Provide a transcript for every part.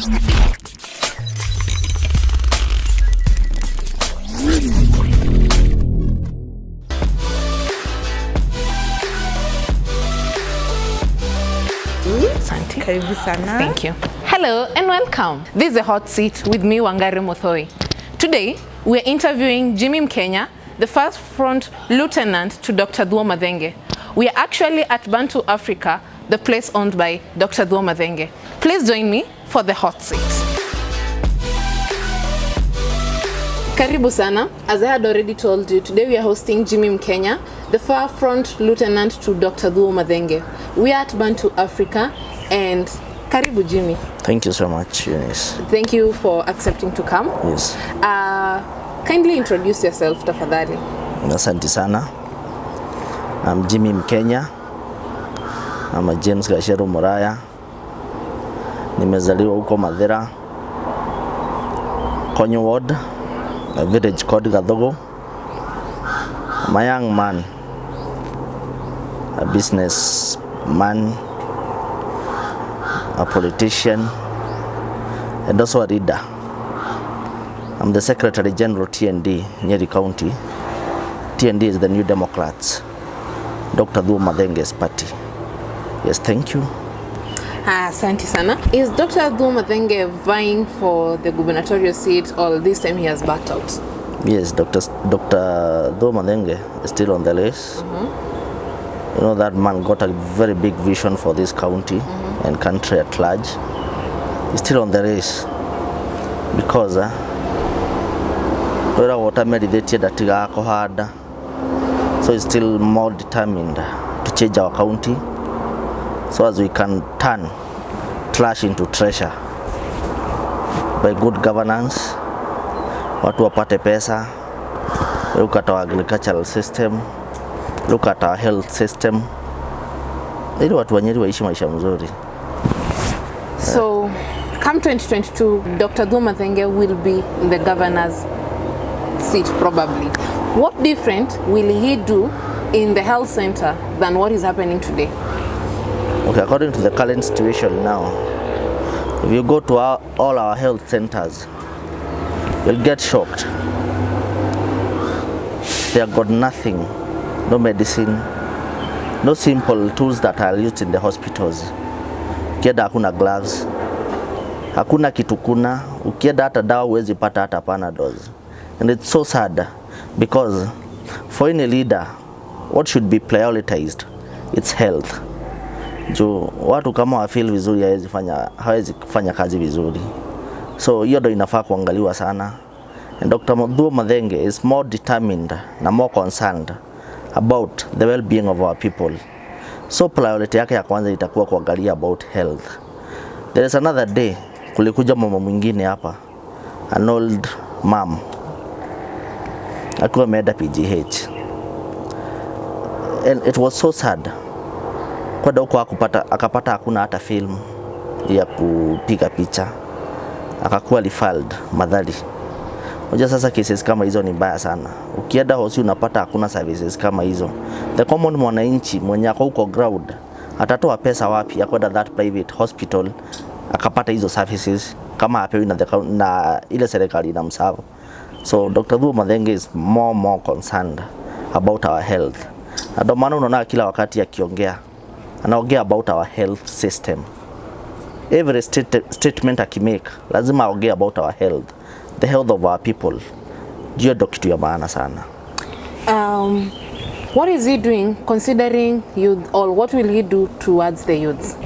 Karibu sana. Thank you. Hello and welcome. This is a hot seat with me, Wangari Muthoi. Today, we're interviewing Jimmy Mkenya, the first front lieutenant to Dr. Thuo Mathenge. We are actually at Bantu Africa, the place owned by Dr. Thuo Mathenge. Please join me for the hot seat. Karibu sana. As I had already told you, today we are hosting Jimmy Mkenya, the far front lieutenant to Dr. Thuo Mathenge. We are at Bantu Africa and karibu Jimmy. Thank you so much, Eunice. Thank you for accepting to come. Yes. Kindly introduce yourself tafadhali. Asante sana. I'm Jimmy Mkenya. I'm a James Gasheru Muraya. Nimezaliwa huko Mathira, Konyo Ward, a village called Gathogo. I'm a young man, a businessman, a politician, and also a reader. I'm the Secretary General TND, Nyeri County. TND is the New Democrats, Dr. Thuo Mathenge's party. Yes, thank you. Asante sana. Is Dr. Thuo Mathenge vying for the gubernatorial seat, or this time he has backed out? Yes, Dr. Thuo Mathenge is still on the race. You know, that man got a very big vision for this county and country at large. He's still on the race because so he's still more determined to change our county so as we can turn trash into treasure by good governance. Watu wapate pesa. Look at our agricultural system, look at our health system, ili watu wa Nyeri waishi maisha mzuri. So, come 2022, Dr. Thuo Mathenge will be in the governor's seat probably. What different will he do in the health center than what is happening today? Okay, according to the current situation now, if you go to all our health centers, you'll get shocked. They have got nothing, no medicine, no simple tools that are used in the hospitals. Ukienda hakuna gloves, hakuna kitukuna, ukienda hata dawa huwezi pata hata Panadols. And it's so sad because for any leader, what should be prioritized? It's health. Jo, watu kama wafeel vizuri hawezi kufanya kazi vizuri. So hiyo ndio inafaa kuangaliwa sana. And Dr. Thuo Mathenge is more determined na more concerned about the well-being of our people. So priority yake ya kwanza itakuwa kuangalia about health. There is another day, kulikuja mama mwingine hapa, an old mom, akiwa ameenda PGH. And it was so sad. Kwa huko akapata hakuna hata film ya kupiga picha. Akakuwa referred Mathari. Unajua sasa cases kama hizo ni mbaya sana. Ukienda hosi unapata hakuna services kama hizo. The common mwananchi mwenye ako huko ground atatoa pesa wapi ya kwenda that private hospital akapata hizo services kama apewi na ile serikali inamsava. So Dr. Thuo Mathenge is more concerned about our health. Ndio maana unaona kila wakati akiongea anaongea about our health system. Every statement akimake lazima aongee about our health, the health of our people. Ndio ndio kitu ya maana sana. What is he doing considering youth, or what will he do towards the youths?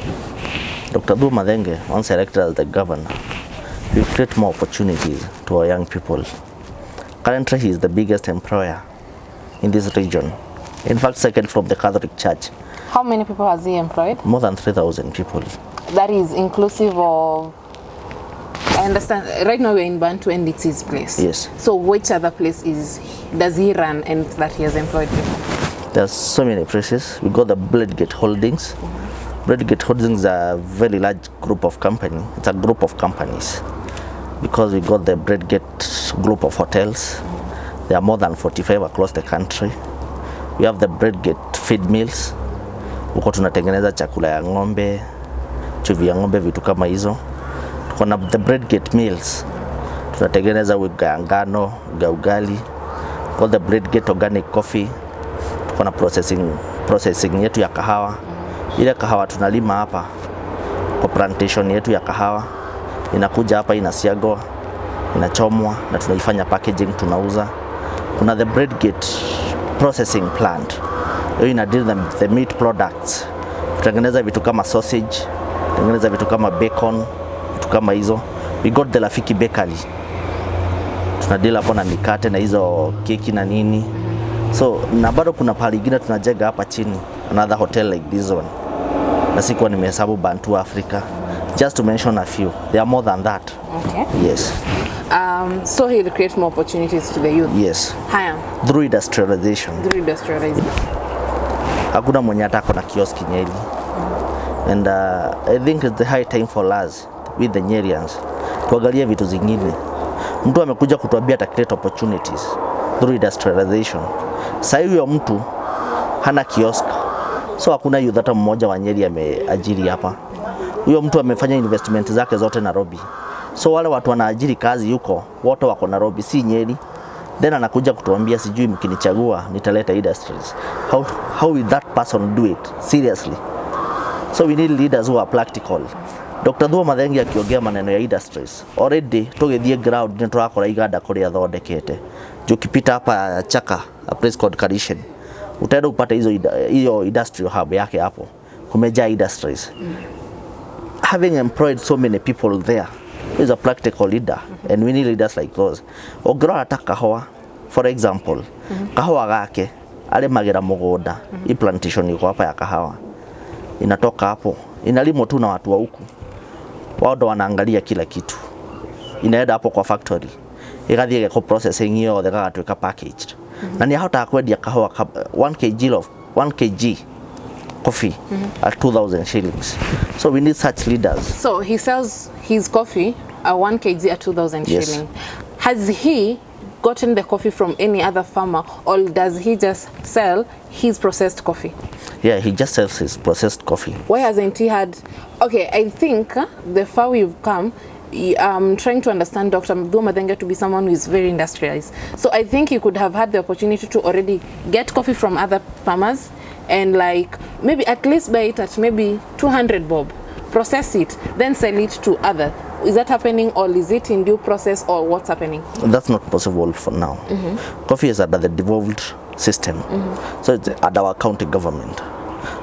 Dr. Thuo Mathenge, once elected as the governor, will create more opportunities to our young people. Currently, he is the biggest employer in this region. In fact, second from the Catholic Church. How many people has he employed? More than 3,000 people. That is inclusive of, I understand, right now we're in Bantu and it's his place. Yes. So which other place does he run and that he has employed people? There's so many places. We got the Bladegate Holdings. Bladegate Holdings is a very large group of company. It's a group of companies. Because we got the Bladegate group of hotels. There are more than 45 across the country. We have the Bladegate feed mills. Huko tunatengeneza chakula ya ng'ombe, chuvi ya ng'ombe, vitu kama hizo. Tuko na the Breadgate Mills. Tunatengeneza unga ya ngano, ugali. All the Breadgate organic coffee. Tuko na processing yetu ya kahawa. Ile kahawa tunalima hapa kwa plantation yetu ya kahawa. Inakuja hapa inasiagwa, inachomwa na tunaifanya packaging tunauza. Kuna the Breadgate processing plant. Hiyo ina deal the meat products. Tutengeneza vitu kama sausage, tutengeneza vitu kama bacon, vitu kama hizo. We got the Rafiki Bakery. Tunadeal hapo na mikate na hizo keki na nini. So na bado kuna pahali ingine tunajenga hapa chini, another hotel like this one. Na sikuwa nimehesabu Bantu Africa. Just to mention a few. There are more than that. Okay. Yes. So he'll create more opportunities to the youth. Yes. Haya. Through industrialization. Hakuna mwenye atako na kioski Nyeri. And I think it's the high time for us with the Nyerians tuangalie vitu zingine. Mtu amekuja kutuambia ata create opportunities through industrialization. Sasa huyo mtu hana kiosk. So hakuna youth hata mmoja wa Nyeri ameajiri hapa. Huyo mtu amefanya investment zake zote Nairobi. So wale watu wanaajiri kazi yuko wote wako Nairobi, si Nyeri. Then anakuja kutuambia sijui mkinichagua nitaleta industries. How will that person do it? Seriously. So we need leaders who are practical. Dr. Thuo Mathenge akiongea maneno ya industries. Already tugethie ground niturakora iganda kuria thondekete. Ukipita hapa Chaka, a place called Karishen. Utaenda upate hiyo industrial hub yake hapo. Kumejaa industries. Having employed so many people there, is a practical leader, and we need leaders like those. Ongera ataka kahawa, for example, kahawa gake alimagira mugunda, i plantation iko hapa ya kahawa. Inatoka hapo, inalimwa tu na watu wa huku. Wao ndo wanaangalia kila kitu. Inaenda hapo kwa factory. Ikathie kwa processing hiyo gagatuika packaged. Na ni hata kwendia kahawa 1 kg coffee at 2,000 shillings. So we need such leaders. So he sells his coffee at 1 kg at 2,000 shillings. Has he gotten the coffee from any other farmer, or does he just sell his processed coffee? Yeah, he just sells his processed coffee. Why hasn't he had... Okay, I think the far we've come, I'm trying to understand Dr. Thuo Mathenge to be someone who is very industrialized. So I think he could have had the opportunity to already get coffee from other farmers and like maybe at least buy it at maybe 200 bob, process it, then sell it to other. Is that happening, or is it in due process, or what's happening? That's not possible for now. Coffee is under the devolved system. So it's under our county government.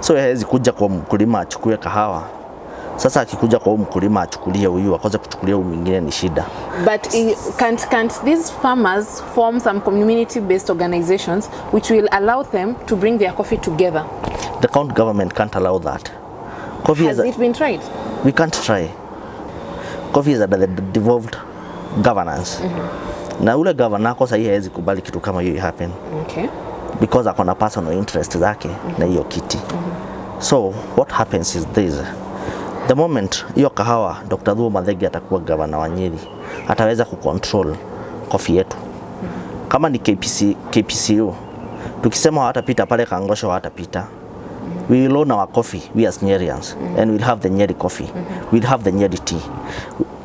So hawezi kuja kwa mkulima achukue kahawa. Sasa akikuja kwa mkulima achukulie huyu, akaanza kuchukulia huyu mwingine ni shida. But can't these farmers form some community-based organizations which will allow them to bring their coffee together? The county government can't allow that. Coffee Has it been tried? We can't try. Coffee is under the devolved governance. Na ule governor kwa sasa hawezi kubali kitu kama hiyo happen. Okay. Because akona personal interest zake na hiyo kiti. So what happens is this. The moment hiyo kahawa Dr. Thuo Mathenge atakuwa governor wa Nyeri, ataweza kucontrol coffee yetu. Kama ni KPCO, tukisema hawatapita pale Kangosho hawatapita. We will own our coffee, we as Nyerians, and we'll have the Nyeri coffee. We'll have the Nyeri tea.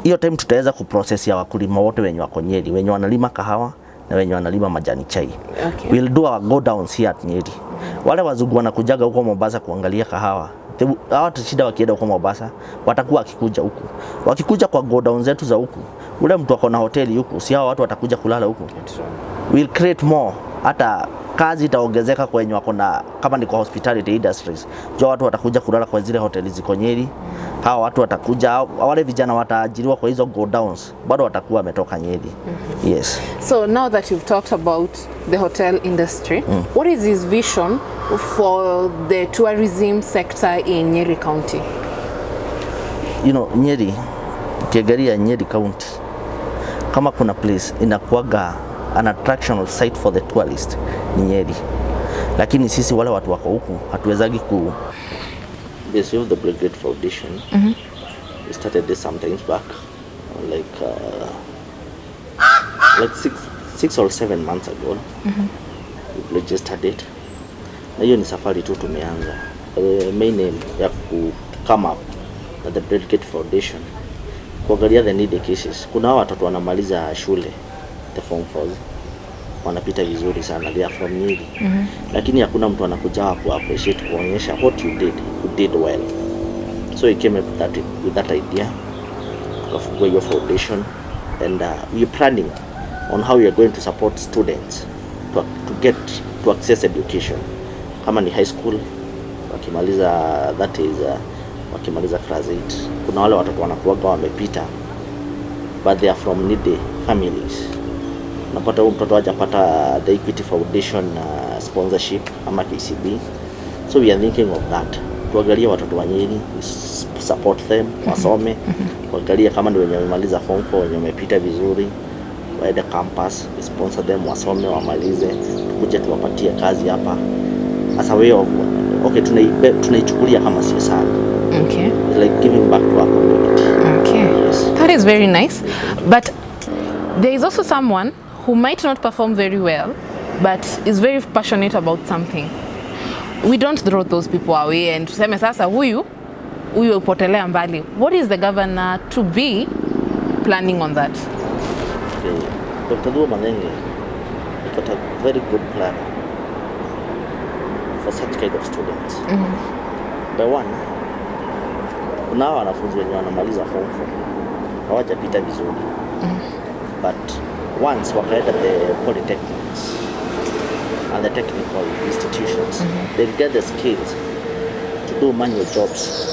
Hiyo time tutaweza kuprocess ya wakulima wote wenye wako Nyeri, wenye wanalima kahawa na wenye wanalima majani chai. Okay. We'll do our go downs here at Nyeri. Wale wazungu wanakujaga huko Mombasa kuangalia kahawa, hawatashida wakienda huko Mombasa, watakuwa wakikuja huku. Wakikuja kwa go down zetu za huku, ule mtu akona hoteli huku, si hao watu watakuja kulala huku. We'll create more. Hata kazi itaongezeka kwa wenye wako na, kama ni kwa hospitality industries, jo watu watakuja kulala kwa zile hoteli ziko Nyeri. Hao watu watakuja, wale vijana wataajiriwa kwa hizo go downs, bado watakuwa wametoka Nyeri. Yes. So now that you've talked about the hotel industry, what is his vision for the tourism sector in Nyeri County? You know, Nyeri, ukiangalia Nyeri County, kama kuna place inakuaga an attractional site for the tourist ni Nyeri. Lakini sisi wale watu wako huku hatuwezagi ku this is the Breadgate Foundation. We started this sometimes back like 6 or 7 months ago. We registered it. Na hiyo ni safari tu tumeanza. Main aim ya ku come up na the Breadgate Foundation kuangalia the needy cases. Kuna hao watoto wanamaliza shule the form 4 wanapita vizuri sana, they are from Nyeri. Lakini hakuna mtu anakuja ku appreciate, kuonyesha what you did well. So he came up with that idea, tukafungua hiyo foundation, and we are planning on how we are going to support students to get to access education. Kama ni high school wakimaliza, that is wakimaliza class 8, kuna wale watoto wanakuwaga wamepita but they are from needy families. Napata huyu mtoto hajapata the Equity Foundation sponsorship ama KCB, so we are thinking of that, tuangalie watoto wa Nyeri, support them wasome, kuangalia kama ni wenye wamemaliza form 4 wenye wamepita vizuri waende campus, sponsor them wasome wamalize, tukuje tuwapatie kazi hapa as a way of okay, tunaichukulia kama CSR. Okay. It's like giving back to our community. Okay. Yes. That is very nice. But there is also someone who might not perform very well but is very passionate about something. We don't throw those people away and tuseme sasa huyu upotelea mbali. What is the governor to be planning on that? Okay. Dr. Dua Mathenge got a very good plan for such kind of students. By one, kuna wanafunzi wenye wanamaliza form 4 hawajapita vizuri, but once wakaenda the polytechnics and the technical institutions, they get the skills to do manual jobs.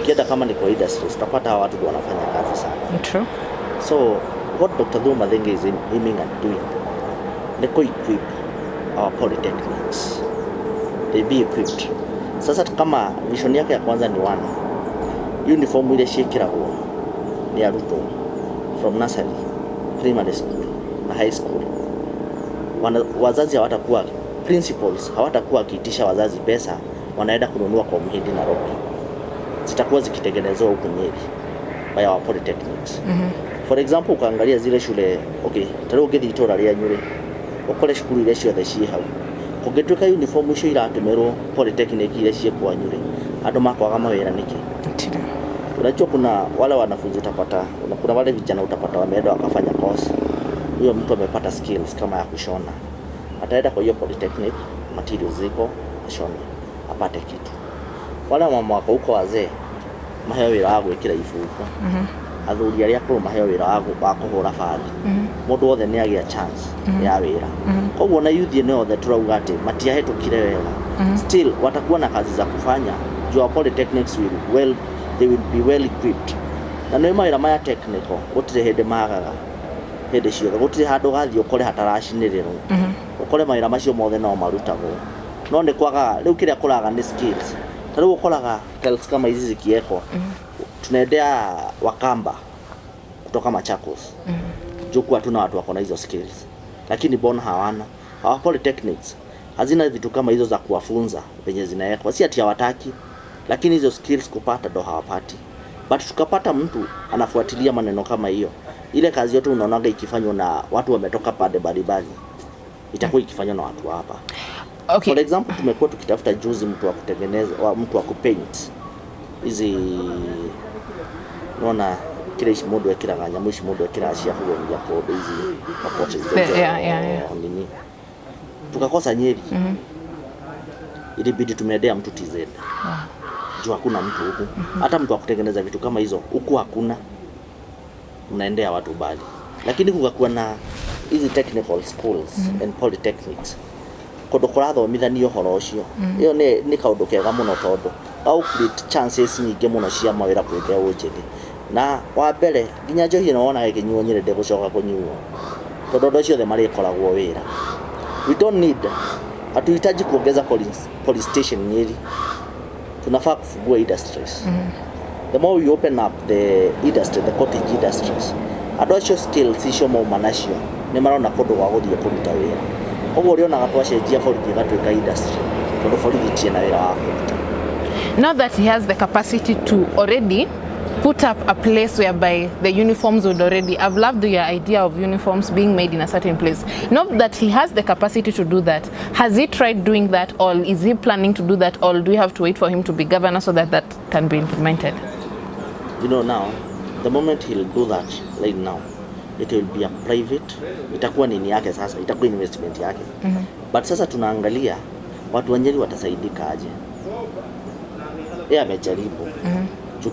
Kienda kama ni kwa industries, utapata hawa watu wanafanya kazi sana. True. So what Dr. Dua Mathenge is aiming at doing, they co-equip our polytechnics, they be equipped. Sasa kama vision yake ya kwanza ni uniform ile shekiragwo ni arutwo from nursery, primary school na high school. Wazazi hawatakuwa, principals hawatakuwa wakiitisha wazazi pesa wanaenda kununua kwa Mhindi na Nairobi, zitakuwa zikitengenezwa huko Nyeri by our polytechnics. For example, ukaangalia zile shule, okay, taro ngethi itora ria Nyeri ukore shukuru ile ciothe ci hau, kungituika uniform icio iratumerwo polytechnic ile ci kwa Nyeri, andu makwaga mawira niki. Unajua kuna wale wanafunzi utapata, kuna wale vijana utapata wameenda wakafanya course, huyo mtu amepata skills kama ya kushona, ataenda kwa hiyo polytechnic, materials ziko, ashone apate kitu. Wale mama wako huko wazee maheo wira wa gwikira ibuku, athuri aria akuru maheo wira wa kuhura bagi, mundu wothe ni agia chance ya wira. Koguo na youth ni othe turauga ati matiahetũkire wega, still watakuwa na kazi za kufanya. Your polytechnics they will be well equipped. Na nĩ mawĩra maya technical gũtirĩ hĩndĩ magaga, hĩndĩ ciothe gũtirĩ handũ gathi ũkore hataracinĩrĩrwo, ũkore mawĩra macio mothe no marutagwo, no nĩ kwagaga rĩu kĩrĩa kũraga nĩ skills. Ta rĩu ũkoraga tells kama hizi zikiekwa, tunaendea Wakamba kutoka Machakos, juku hatuna watu wako na hizo skills, lakini bona hawana. Our polytechnics hazina vitu kama hizo za kuwafunza penye zinaekwa, si ati hawataki, lakini hizo skills kupata ndo hawapati. But tukapata mtu anafuatilia maneno kama hiyo, ile kazi yote unaonaga ikifanywa na watu wametoka pande mbalimbali, itakuwa ikifanywa na watu hapa. Okay. For example, tumekuwa tukitafuta juzi mtu wa kutengeneza, mtu wa kupaint hizi, unaona kile ishimodo ya kila ganya mwishi modo ya kila ashia kwa kodo hizi mapote hizo. Nini tukakosa Nyeri, ilibidi tumeendea mtu TZ. Juu hakuna mtu huku, hata mtu wa kutengeneza vitu kama hizo huku hakuna, unaendea watu bali. Lakini kukakuwa na hizi technical schools and polytechnics, kodo kũrathomithanio ũhoro ũcio, iyo nĩ kaũndũ kega mũno tondũ au create chances nyingĩ mũno cia mawĩra kwĩ mbeũ njĩthĩ. Na wa mbere nginya njohi no wona gĩkĩnyuo Nyeri ndĩgũcoka kũnyuo tondũ andũ acio othe marĩkoragwo wĩra. We don't need, hatuhitaji kuongeza police station Nyeri, tunafaa kufungua industries. The more we open up the industry, the cottage industries, andũ acio skills icio mauma nacio nĩ marona kũndũ gwa gũthiĩ kũruta wĩra. Koguo rĩonaga twacenjia borithi ĩgatuĩka industry tondũ borithi itirĩ na wĩra wa kũruta. Now that he has the capacity to already put up a place whereby the uniforms would already, I've loved your idea of uniforms being made in a certain place. Not that he has the capacity to do that. Has he tried doing that, or is he planning to do that, or do we have to wait for him to be governor so that that can be implemented? You know, now The moment he'll do that right now, it will be a private, itakuwa nini yake sasa, itakuwa investment yake. But sasa tunaangalia watu wa Nyeri watasaidika aje. Yeye amejaribu.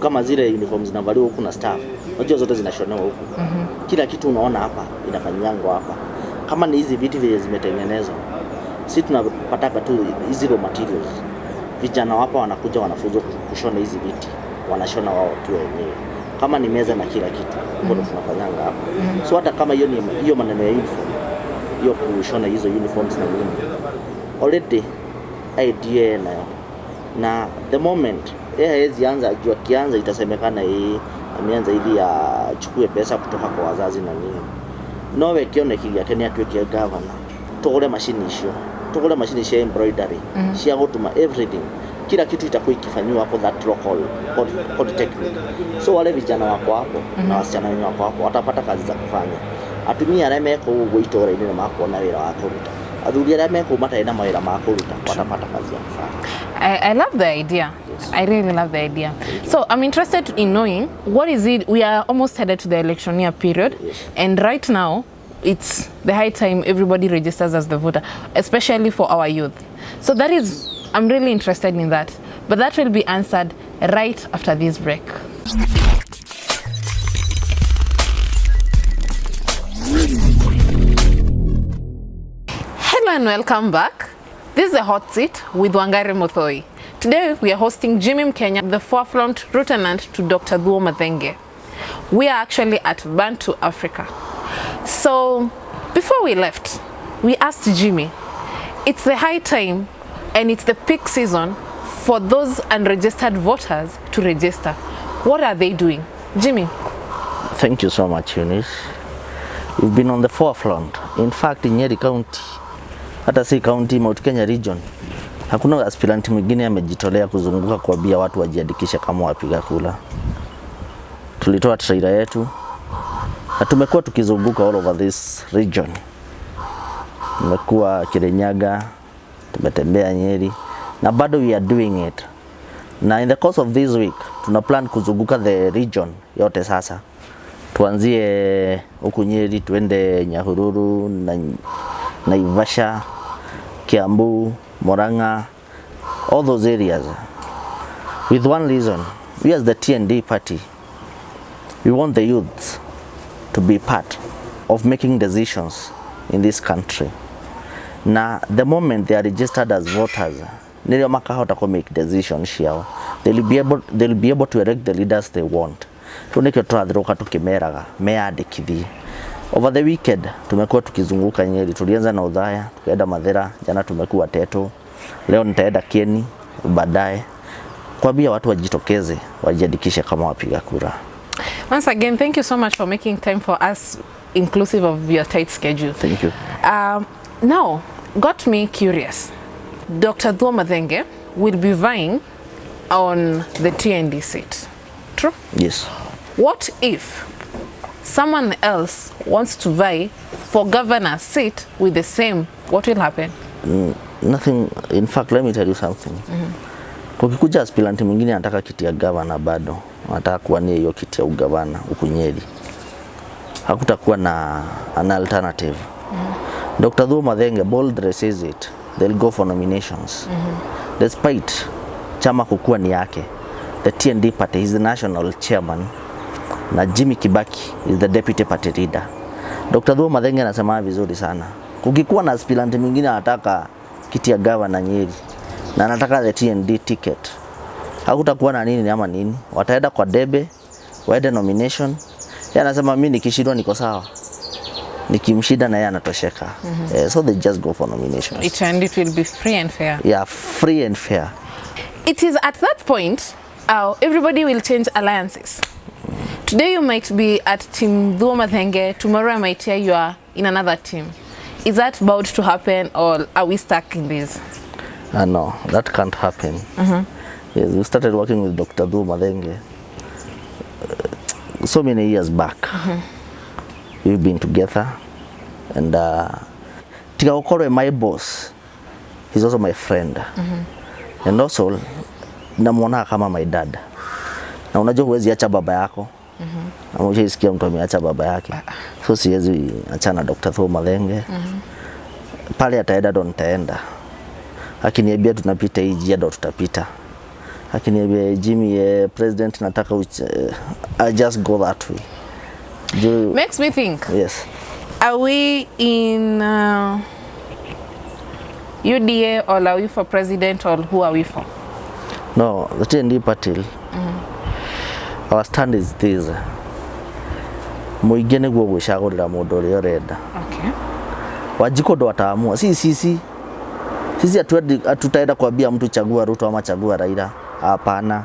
Kama zile uniforms zinavaliwa huku na staff, unajua zote zinashonewa huku. Kila kitu unaona hapa inafanyangwa hapa. Kama ni hizi viti vile zimetengenezwa, sisi tunapata tu hizi raw materials. Vijana hapa wanakuja wanafunzwa kushona hizi viti, wanashona wao tu wenyewe. Kama ni meza na kila kitu, ndio tunafanyanga hapa. So hata kama hiyo maneno ya uniform, hiyo kushona hizo uniforms na nini, already idea nayo. Na the moment hawezi anza, jua kianza itasemekana ameanza hivi ya chukue pesa kutoka kwa wazazi na nini. Nowe kione kiga Kenya atuweke governor. Tugure machine issue. Tugure machine issue embroidery. Shia gutuma everything. Kila kitu itakuwa ikifanywa hapo that local polytechnic. So wale vijana wako hapo na wasichana wako hapo watapata kazi za kufanya. Atumia areme ko gwitora ine mako na wira wa kuruta. Athuri areme ko mata ina mawira ma kuruta watapata kazi ya kufanya. I love the idea. Yes. I really love the idea. So I'm interested in knowing what is it, we are almost headed to the election year period. Yes. And right now it's the high time everybody registers as the voter, especially for our youth. So that is, I'm really interested in that. But that will be answered right after this break. Hello and welcome back. This is a hot seat with Wangari Maathai. Today we are hosting Jimmy Mkenya, the forefront lieutenant to Dr. Thuo Mathenge. We are actually at Bantu, Africa. So before we left, we asked Jimmy, it's the high time and it's the peak season for those unregistered voters to register. What are they doing? Jimmy. Thank you so much, Eunice. You've been on the forefront. In fact, in Nyeri County, hata si county, Mount Kenya region, hakuna aspirant mwingine amejitolea kuzunguka kuambia watu wajiandikishe kama wapiga kura. Tulitoa trailer yetu na tumekuwa tukizunguka all over this region. Tumekuwa Kirinyaga, tumetembea Nyeri, na bado we are doing it. Na in the course of this week, tuna plan kuzunguka the region yote sasa. Tuanzie huku Nyeri, tuende Nyahururu, Naivasha, Kiambu, Murang'a, all those areas. With one reason, we as the TND party, we want the youths to be part of making decisions in this country. Now, the moment they are registered as voters, they'll make decisions here. They'll be able to elect the leaders they want. Over the weekend, tumekuwa tukizunguka Nyeri. Tulianza na Udhaya, tukaenda Mathera, jana tumekuwa Teto. Leo nitaenda Kieni, baadaye. Kuambia watu wajitokeze, wajiandikishe kama wapiga kura. Once again, thank you so much for making time for us, inclusive of your tight schedule. Thank you. Now, got me curious. Dr. Thuo Mathenge will be vying on the TND seat. True? Yes. What if someone else wants to vie for governor's seat with the same? What will happen? Nothing. In fact, let me tell you something. Kukikuja aspirant mwingine anataka kiti ya governor bado, anataka kuwania hiyo kiti ya ugavana huku Nyeri, hakutakuwa na an alternative. Dr. Thuo Mathenge boldly says it, they'll go for nominations. Despite chama kukua ni yake, the TND party is the national chairman na Jimmy Kibaki is the deputy party leader. Dr. Thuo Mathenge anasema vizuri sana. Kukikuwa na aspirant mwingine anataka kiti ya governor Nyeri na anataka the TND ticket, hakutakuwa na nini ama nini, wataenda kwa debe, waende nomination. Yeye anasema mimi nikishindwa niko sawa, nikimshida na yeye anatosheka. So they just go for nominations. It will be free and fair. Yeah, free and fair. It is at that point everybody will change alliances. Today you might be at Team Thuo Mathenge, tomorrow I might hear you are in another team. Is that about to happen, or are we stuck in this? No, that can't happen. Yes, we started working with Dr. Thuo Mathenge so many years back. We've been together, and Tika Okoro, my boss, he's also my friend. And also namuona kama my dad. Na unajua huwezi acha baba yako Ama ushaisikia mtu ameacha baba yake. So siwezi achana Dr. Thuo Mathenge. Pale ataenda ndo nitaenda. Akiniambia tunapita hii njia ndo tutapita. Akiniambia Jimmy president nataka I just go that way. Makes me think. Yes. Are we in UDA or are we for president or who are we for? No, the TND party. Our stand is this. Muingine guo gwicagurira mundu uria urenda. Okay. Wajiko ndo ataamua. Sisi hatutaenda kuambia mtu chagua Ruto ama chagua Raila. Hapana.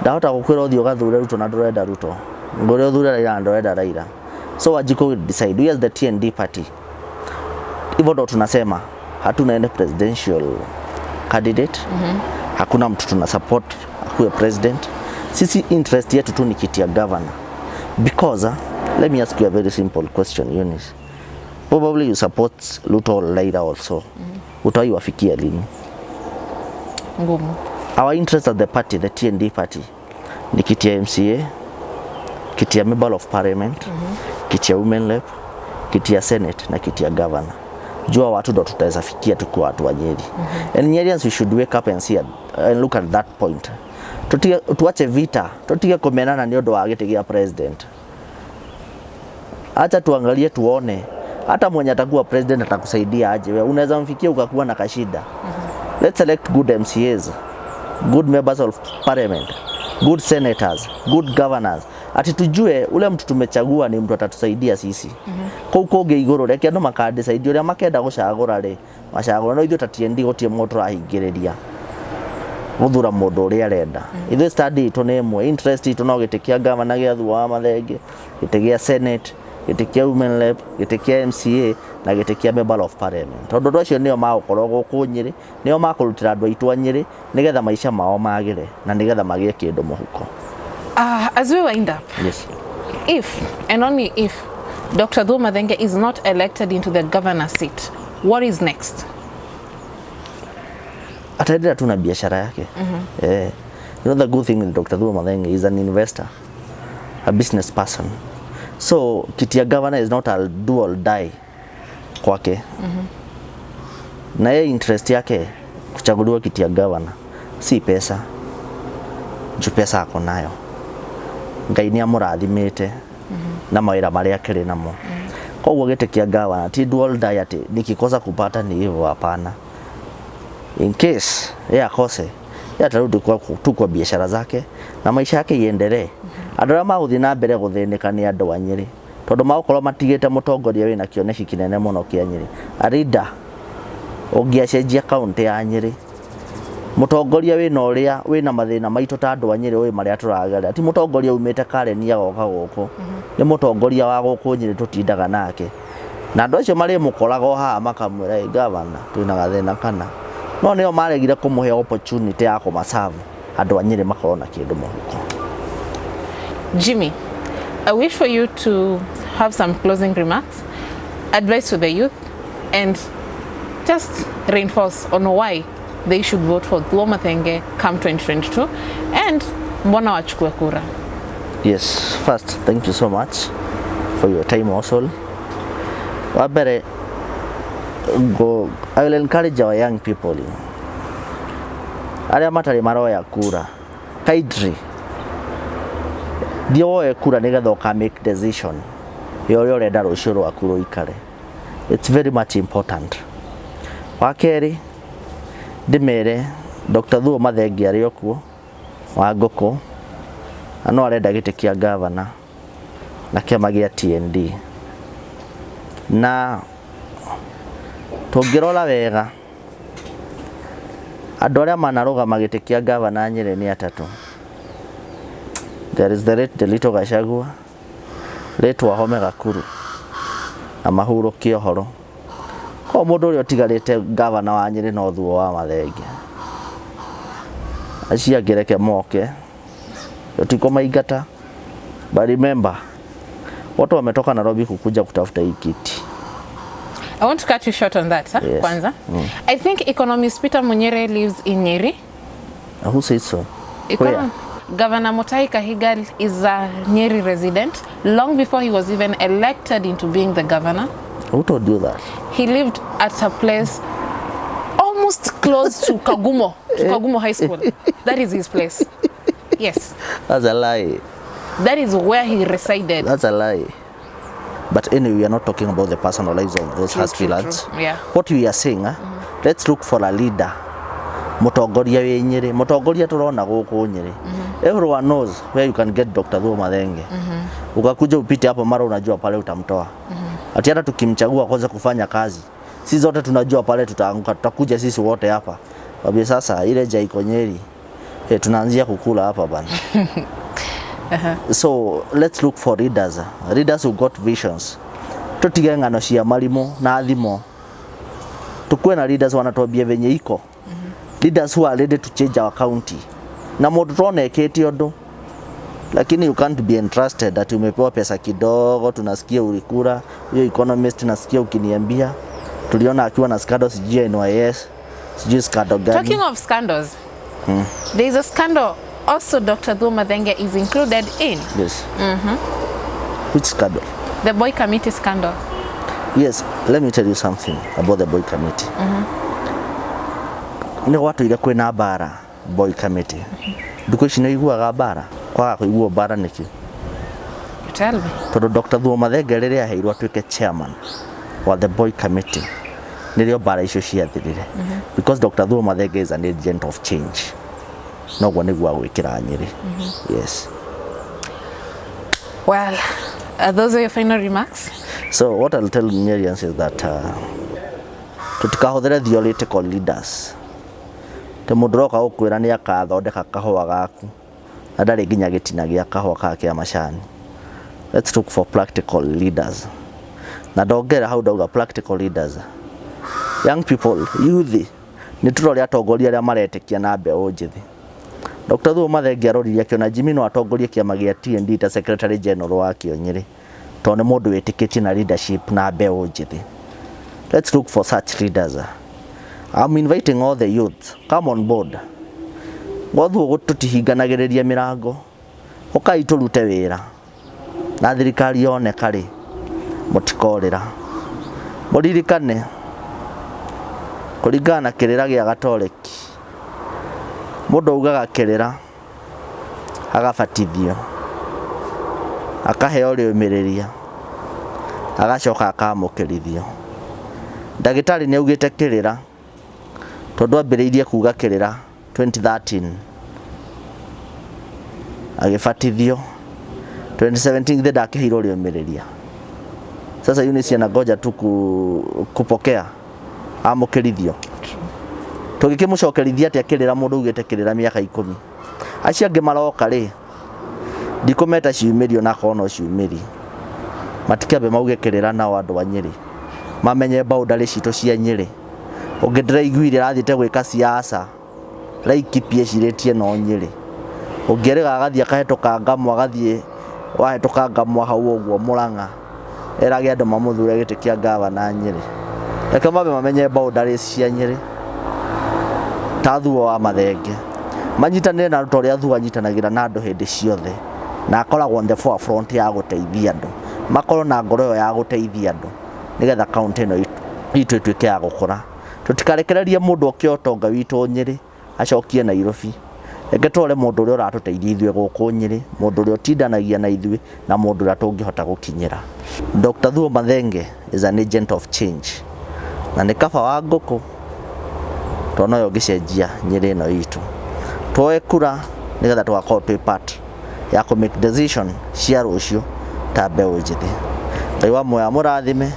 Ndahota gukwira uthio gathure Ruto na ndurenda Ruto. Ngore uthure Raila na ndurenda Raila. So Wajiko will decide. We as the TND party. Hivyo ndo tunasema hatuna any presidential candidate. Hakuna mtu tuna support akuwe president. Sisi interest yetu tu ni kiti ya governor. Because let me ask you a very simple question, Eunice. Probably you support Ruto or Raila also. Utaiwafikia lini? Ngumu. Our interest at the party, the TND party, ni kiti ya MCA, kiti ya member of parliament, kiti ya women rep, kiti ya senate na kiti ya governor. Jua watu ndo tutaweza fikia tukiwa watu wa Nyeri. And Nyerians we should wake up and see and look at that point. Tuache vita, tutige kumenana ni odo wa giti gia president. Acha tuangalie tuone hata mwenye atakuwa president atakusaidia aje. Wewe unaweza mfikia ukakuwa na kashida. Let's select good MCAs, good members of parliament, good senators, good governors. Ati tujue ule mtu tumechagua ni mtu atatusaidia sisi. Kou koge igoro reke no makadecide uria makenda gucagura ri macagura no ithu tatiendi gutie moto rahingiriria guthura mundu uria arenda. Ithu study itu ni imwe, interest itu no gitikia governor gia Thuo Mathenge, gitikia senate, gitikia women rep, gitikia MCA na gitikia member of parliament. Tondu acio nio magukorwo guku Nyeri, nio makurutira andu aitu a Nyeri nigetha maisha mao magire na nigetha magie kindu muhuko. As we wind up, yes, if and only if Dr. Thuo Mathenge is not elected into the governor seat, what is next? Ataendelea tu na biashara yake. You know the good thing with Dr. Thuo Mathenge is an investor, a business person. So kiti ya governor is not a do or die kwake. Na yeye interest yake kuchaguliwa kiti ya governor si pesa. Juu pesa ako nayo. Ngai ni amurathimite na mawira maria kiri namo. Koguo giti kia governor ti do or die ati nikikosa kupata ni hivyo, hapana. In case yeye akose, yeye atarudi kwa biashara zake na maisha yake iendelee. Andũ arĩa magũthiĩ na mbere gũthĩnĩka nĩ andũ a Nyeri, tondũ magũkorwo matigĩte mũtongoria wĩna kĩoneki kinene mũno kĩa Nyeri. Arida ũngĩacenjia kaunti ya Nyeri, mũtongoria wĩna ũrĩa wĩna mathĩna maitũ ta andũ a Nyeri ũĩ marĩa tũrageria. Ti mũtongoria umĩte Karen agoka gũkũ, nĩ mũtongoria wa gũkũ Nyeri tũtindaga nake. Na andũ acio marĩ mũkoraga haha makamwĩra governor twĩna gathĩna kana. No nĩo maregire kũmũhe opportunity ya kũmaserve andũ a Nyeri makorwo na kĩndũ mũhuko. Jimmy, I wish for you to have some closing remarks, advice to the youth, and just reinforce on why they should vote for Thuo Mathenge come 2022 and mbona wachukue kura. Yes, first, thank you so much for your time also. Wabere, I will encourage our young people. Aria matari maroya kura, kaidri. Dio kura nigetha uka make decision. Yo renda rucio rwaku ruikare. It's very much important. Wakeri ndimere Dr. Thuo Mathenge ari okuo wa Ngũkũ ano arenda giti kia governor na kiama gia TND. Na tungirora wega andu aria manarugama giti kia governor Nyeri ni atatu. There is the late Delito Gachagua, late Wahome Gakuru, na Mahuro Kiohoro. Kwa mundu uria utigarite governor wa Nyeri no Thuo Mathenge. Acia gereke moke. Yotiko maigata. But remember, watu wametoka Nairobi kukuja kutafuta hii kiti. I want to cut you short on that, Yes. Kwanza. I think economist Peter Munyere lives in Nyeri. Who says so? Governor Mutahi Kahiga is a Nyeri resident long before he was even elected into being the governor. Who told you that? He lived at a place almost close to Kagumo, High School. That is his place. Yes. That's a lie. That is where he resided. That's a lie. But anyway, we are not talking about the personal lives of those aspirants. Yeah. What we are saying, let's look for a leader. Mutongoria we Nyeri, mutongoria turona guku Nyeri. Everyone knows where you can get Dr. Thuo Mathenge. Ukakuja upite hapo mara unajua pale utamtoa. Ati hata tukimchagua kwanza kufanya kazi, sisi zote tunajua pale tutaanguka, tutakuja sisi wote hapa. Wabi sasa ile ja iko Nyeri. Tunaanzia kukula hapa bana. So let's look for leaders who got visions. Tutige ngano cia marimo na thimo. Tukue na leaders wanatuambia venye iko. Leaders who are ready to change our county. Na mundu tuonekete undu, lakini you can't be entrusted that umepewa pesa kidogo. Tunasikia ulikura hiyo economist, tunasikia ukiniambia tuliona akiwa na scandals NYS, sijui scandal gani. Talking of scandals, there is a scandal also Dr. Thuo Mathenge is included in. Yes. Which scandal? The Boy Committee scandal. Yes, let me tell you something about the Boy Committee. Ni watu ile kwena bara Boy Committee. Duko shino iguaga bara. Kwa kuigua bara niki. Tell me. Todo Dr. Thuo Mathenge rĩrĩa aheirwo atuĩke chairman wa the Boy Committee, nĩrĩo bara icio ciathirire. Because Dr. Thuo Mathenge is an agent of change. No gwa nĩguo agwĩkĩra Nyeri. Yes. Well, those are your final remarks? So what I'll tell Nyerians is that tutikahũthĩre theoretical leaders. Te mũndũ roka ũkwĩra nĩ akathondeka kahũa gaku na ndarĩ nginya gĩtina gĩa kahũa gake ya macani. Let's look for practical leaders. Na ndongera hau ndauga practical leaders. Young people, youth, nĩ tũrore atongoria arĩa maretĩkia na mbeũ njĩthĩ. Dr. Thuo Mathenge aroririe akiona Jimmy no atongorie kĩama gĩa TND ta Secretary General wa kĩo Nyeri, tondũ nĩ mũndũ wĩtĩkĩtie na leadership na mbeũ njĩthĩ. Let's look for such leaders. I'm inviting all the youth, come on board. Gwathuo gũtũtihinganagĩrĩria mĩrango, ũkai tũrute wĩra na thirikari yoneka rĩ, mũtikorĩra. Mũririkane kũringana na kĩrĩra gĩa Gatoleki, mũndũ augaga kĩrĩra agabatithio, akaheo rĩũmĩrĩria, agacoka akamũkĩrithio. Ndagĩtarĩ nĩ augĩte kĩrĩra tondũ ambĩrĩirie kuga kĩrĩra 2013, agĩbatithio 2017 thĩ ndakĩheirwo rĩũmĩrĩria. Sasa Eunice anagoja tu kupokea amũkĩrithio. Tũgĩkĩmũcokerithia atĩa kĩrĩra mũndũ ugĩte kĩrĩra mĩaka 10. Acio angĩ maroka rĩ, ndikometa ciumĩrio na kono ciumĩri. Matikĩambe mauge kĩrĩra nao andũ a Nyeri. Mamenye boundary citũ cia Nyeri. Ũngĩndĩraiguire rathiĩte gwĩka siasa, Laikipia cirĩtie no Nyeri. Ũngĩrĩga agathiĩ akahĩtũka Ngamwa, agathiĩ wahĩtũka Ngamwa hau ũguo Mũrang'a, erage andũ mamũthure gĩtĩ kĩa gavana Nyeri. Reke mambe mamenye boundary cia Nyeri. Ta Thuo wa Mathenge manyitanĩre na ruto rĩa Thuo anyitanagĩra na andũ hĩndĩ ciothe, na akoragwo on the forefront ya gũteithia andũ, makorwo na ngoro ĩyo ya gũteithia andũ nĩgetha kaunti ĩno itũ ĩtuĩke ya gũkũra. Tũtikarekererie mũndũ oke ũtonga witũ Nyeri acokie Nairobi. Reke tũrore mũndũ ũrĩa ũratũteithia ithuĩ gũkũ Nyeri, mũndũ ũrĩa ũtindanagia na ithuĩ na mũndũ ũrĩa tũngĩhota gũkinyĩra. Dr. Thuo Mathenge is an agent of change, na nĩ kaba wa ngũkũ tona yo gicenjia Nyeri ĩno itũ. Twoe kura nĩgetha tũgakorwo twĩ part ya kũ make decision cia rũciũ ta mbeũ njĩthĩ. Ngai wa muoya mũrathime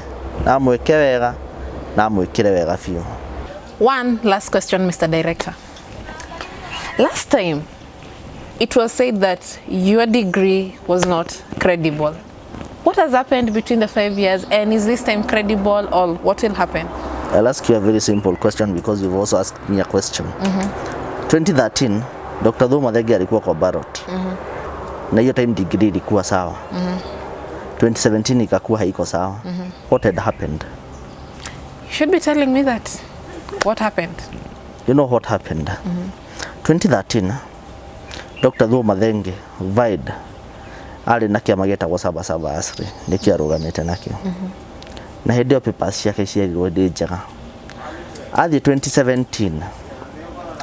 na mwĩke wega na mwĩkĩre wega biũ. One last question, Mr. Director. Last time it was said that your degree was not credible. What has happened between the 5 years, and is this time credible, or what will happen? I'll ask you a very simple question because you've also asked me a question. 2013 Dr. Thuo Mathenge alikuwa kwa ballot. Na hiyo time degree ilikuwa sawa. 2017 ikakuwa haiko sawa. What had happened? You should be telling me that. What happened? You know what happened? 2013 Dr. Thuo Mathenge Vide ari na kiama getagwo Sabasaba Asri niki arugamite nakio na hindi yo papers ciake ciarirwo ndi njega athi 2017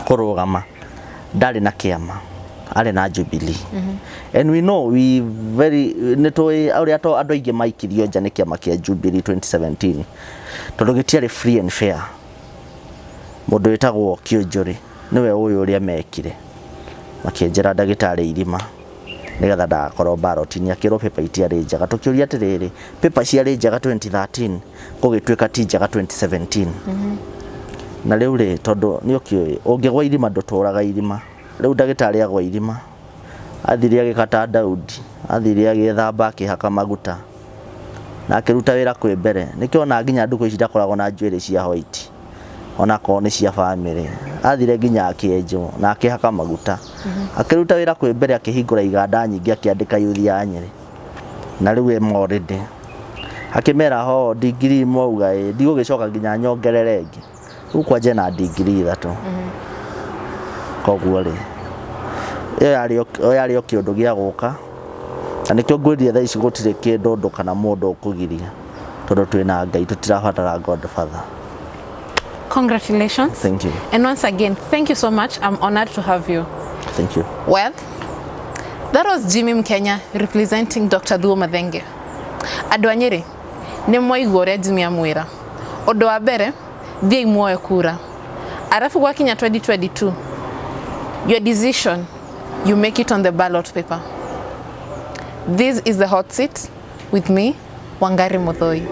kurugama ndari na kiama ari na Jubilee and we know we very netoi auri ato andu aingi maikirio nja ni kiama kia Jubilee 2017 tondu gitiari free and fair mundu witagwo Kionjuri niwe uyu uria mekire makienjera ndagitari irima nigetha ndakorwo ballot-ini akirwo paper itiari njega tukiuria atiriri paper ciari njega 2013 gugituika ti njega 2017 na riu ri tondu ni ukioi ungigwa irima nduturaga irima riu ndagitari agwa irima athire agikata Daudi athire agithamba akihaka maguta na akiruta wira kwi mbere nikiona nginya nduku ici ndakoragwo na njwiri cia white ona ko ni cia family athire nginya akienjo na akihaka maguta akiruta wira kwi mbere akihingura iganda nyingi akiandika youth ya Nyeri na riu already akimera ho degree mauga ndigugicoka nginya nyongerere ingi riu kwanje na degree 3 koguo ri yari kiundu gia guka na nikio ngwirie thaa ici gutire kindu ndu kana mundu ukugiria tondu twina Ngai tutirabatara Godfather. Congratulations. Thank you. And once again, thank you so much. I'm honored to have you. Thank you. Well, that was Jimmy Mkenya representing Dr. Thuo Mathenge. Andu a Nyeri ni mwaigua uria Jimmy amwira. Undu wa mbere thie muoe kura. Arafu gwakinya 2022 your decision, you make it on the ballot paper. This is the hot seat with me, Wangari Muthoi.